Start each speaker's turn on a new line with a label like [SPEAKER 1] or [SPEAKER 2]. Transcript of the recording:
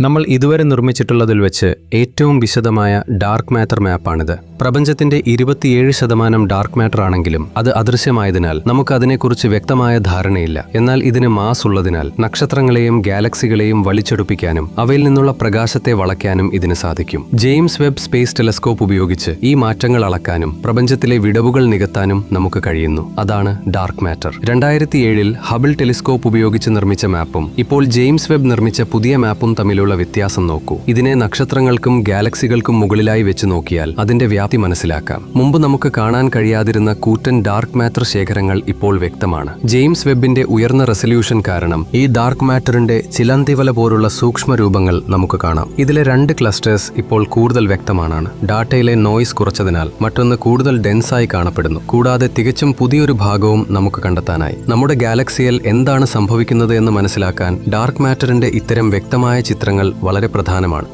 [SPEAKER 1] നമ്മൾ ഇതുവരെ നിർമ്മിച്ചിട്ടുള്ളതിൽ വെച്ച് ഏറ്റവും വിശദമായ ഡാർക്ക് മാറ്റർ മാപ്പാണിത്. പ്രപഞ്ചത്തിന്റെ 27% ഡാർക്ക് മാറ്റർ ആണെങ്കിലും അത് അദൃശ്യമായതിനാൽ നമുക്ക് അതിനെക്കുറിച്ച് വ്യക്തമായ ധാരണയില്ല. എന്നാൽ ഇതിന് മാസ് ഉള്ളതിനാൽ നക്ഷത്രങ്ങളെയും ഗാലക്സികളെയും വലിച്ചെടുപ്പിക്കാനും അവയിൽ നിന്നുള്ള പ്രകാശത്തെ വളയ്ക്കാനും ഇതിന് സാധിക്കും. ജെയിംസ് വെബ് സ്പേസ് ടെലസ്കോപ്പ് ഉപയോഗിച്ച് ഈ മാറ്റങ്ങൾ അളക്കാനും പ്രപഞ്ചത്തിലെ വിടവുകൾ നികത്താനും നമുക്ക് കഴിയുന്നു. അതാണ് ഡാർക്ക് മാറ്റർ. 2007 ഹബിൾ ടെലിസ്കോപ്പ് ഉപയോഗിച്ച് നിർമ്മിച്ച മാപ്പും ഇപ്പോൾ ജെയിംസ് വെബ് നിർമ്മിച്ച പുതിയ മാപ്പും തമ്മിലുള്ള വ്യത്യാസം നോക്കൂ. ഇതിനെ നക്ഷത്രങ്ങൾക്കും ഗാലക്സികൾക്കും മുകളിലായി വെച്ച് നോക്കിയാൽ അതിന്റെ വ്യാപ്തി മനസ്സിലാക്കാം. മുമ്പ് നമുക്ക് കാണാൻ കഴിയാതിരുന്ന കൂറ്റൻ ഡാർക്ക് മാറ്റർ ശേഖരങ്ങൾ ഇപ്പോൾ വ്യക്തമാണ്. ജെയിംസ് വെബിന്റെ ഉയർന്ന റെസല്യൂഷൻ കാരണം ഈ ഡാർക്ക് മാറ്ററിന്റെ ചിലന്തിവല പോലുള്ള സൂക്ഷ്മ രൂപങ്ങൾ നമുക്ക് കാണാം. ഇതിലെ 2 ക്ലസ്റ്റേഴ്സ് ഇപ്പോൾ കൂടുതൽ വ്യക്തമാണ്. ഡാറ്റയിലെ നോയ്സ് കുറച്ചതിനാൽ മറ്റൊന്ന് കൂടുതൽ ഡെൻസായി കാണപ്പെടുന്നു. കൂടാതെ തികച്ചും പുതിയൊരു ഭാഗവും നമുക്ക് കണ്ടെത്താനായി. നമ്മുടെ ഗാലക്സിയിൽ എന്താണ് സംഭവിക്കുന്നത് എന്ന് മനസ്സിലാക്കാൻ ഡാർക്ക് മാറ്ററിന്റെ ഇത്തരം വ്യക്തമായ ചിത്രങ്ങൾ വളരെ പ്രധാനമാണ്.